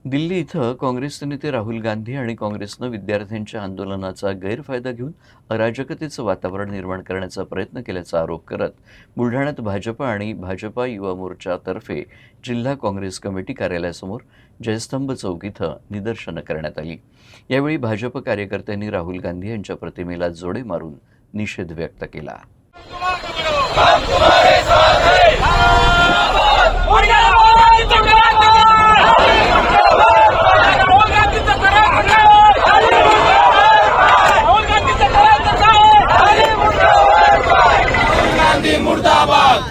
दिल्ली इथं काँग्रेसचे नेते राहुल गांधी आणि काँग्रेसनं विद्यार्थ्यांच्या आंदोलनाचा गैरफायदा घेऊन अराजकतेचं वातावरण निर्माण करण्याचा प्रयत्न केल्याचा आरोप करत बुलढाण्यात भाजपा आणि भाजपा युवा मोर्चातर्फे जिल्हा काँग्रेस कमिटी कार्यालयासमोर जयस्तंभ चौक इथं निदर्शनं करण्यात आली। यावेळी भाजप कार्यकर्त्यांनी राहुल गांधी यांच्या प्रतिमेला जोडे मारून निषेध व्यक्त केला।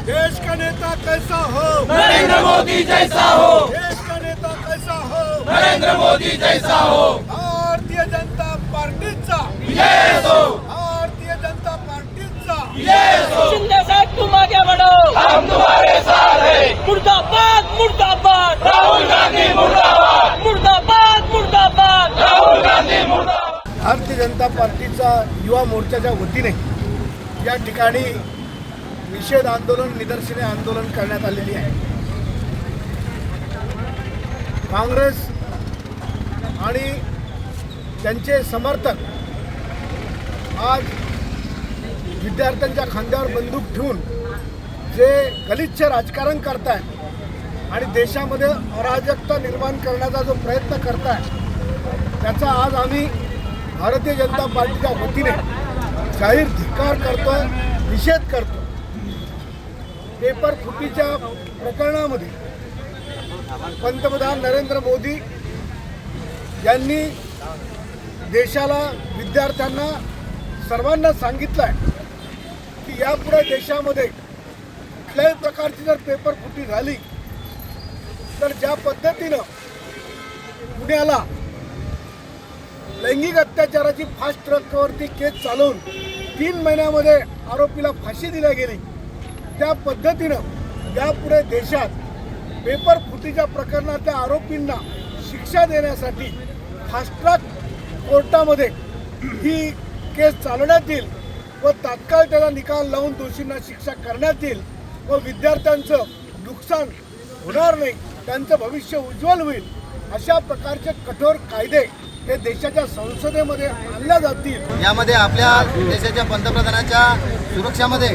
देश का नेता कैसा हो, नरेंद्र मोदी जैसा हो, देश का नेता कैसा हो, नरेंद्र मोदी जैसा हो। भारतीय जनता पार्टीचा विजय हो, भारतीय जनता पार्टीचा विजय हो। शिंदे साहब तुम आगे बढ़ो, हम तुम्हारे साथ हैं। मुर्दाबाद मुर्दाबाद राहुल गांधी मुर्दाबाद, मुर्दाबाद मुर्दाबाद राहुल गांधी मुर्दाबाद। भारतीय जनता पार्टीचा युवा मोर्चाच्या वतीने या ठिकाणी निषेध आंदोलन निदर्शने आंदोलन करण्यात आलेली आहे। काँग्रेस आणि त्यांचे समर्थक आज विद्यार्थ्यांच्या खांद्यावर बंदूक ठेवून जे गलिच्छ राजकारण करतायत आणि देशामध्ये अराजकता निर्माण करण्याचा जो प्रयत्न करतायत त्याचा आज आम्ही भारतीय जनता पार्टीच्या वतीने जाहीर धिक्कार करतो, निषेध करतो। पेपर फुटीच्या प्रकरणामध्ये पंतप्रधान नरेंद्र मोदी यांनी देशाला, विद्यार्थ्यांना, सर्वांना सांगितलं आहे की यापुढे देशामध्ये कुठल्याही प्रकारची जर पेपर फुटी झाली तर ज्या पद्धतीनं पुण्याला लैंगिक अत्याचाराची फास्ट ट्रॅकवरती केस चालवून 3 महिन्यामध्ये आरोपीला फाशी दिली गेली, त्या पद्धतीनं यापुढे देशात पेपर फुटीच्या प्रकरणातल्या आरोपींना शिक्षा देण्यासाठी फास्ट ट्रॅक कोर्टामध्ये ही केस चालवण्यात येईल व तात्काळ त्याला निकाल लावून दोषींना शिक्षा करण्यात येईल व विद्यार्थ्यांचं नुकसान होणार नाही, त्यांचं भविष्य उज्ज्वल होईल। अशा प्रकारचे कठोर कायदे हे देशाच्या संसदेमध्ये आणल्या जातील। यामध्ये आपल्या देशाच्या पंतप्रधानाच्या सुरक्षामध्ये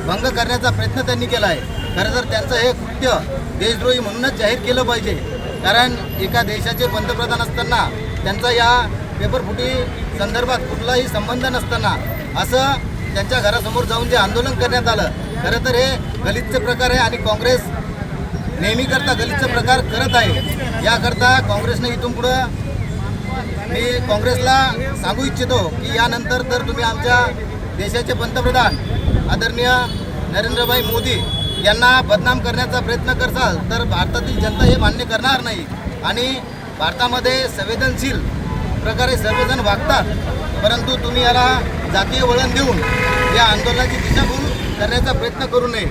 भंग करण्याचा प्रयत्न त्यांनी केला आहे। खरं तर त्यांचं हे कृत्य देशद्रोही म्हणूनच जाहीर केलं पाहिजे, कारण एका देशाचे पंतप्रधान असताना त्यांचा या पेपरफुटी संदर्भात कुठलाही संबंध नसताना असं त्यांच्या घरासमोर जाऊन जे आंदोलन करण्यात आलं, खरं तर हे गलिच्छ प्रकार आहे आणि काँग्रेस नेहमीकरता गलिच्छ प्रकार करत आहे। याकरता काँग्रेसने इथून पुढं मी काँग्रेसला सांगू इच्छितो की यानंतर जर तुम्ही आमच्या देशाचे पंतप्रधान आदरणीय नरेंद्रभाई मोदी यांना बदनाम करण्याचा प्रयत्न करसाल तर भारतातील जनता हे मान्य करणार नाही आणि भारतामध्ये संवेदनशील प्रकारे सर्वजण वागतात, परंतु तुम्ही याला जातीय वळण देऊन या आंदोलनाची दिशाभूल करण्याचा प्रयत्न करू नये।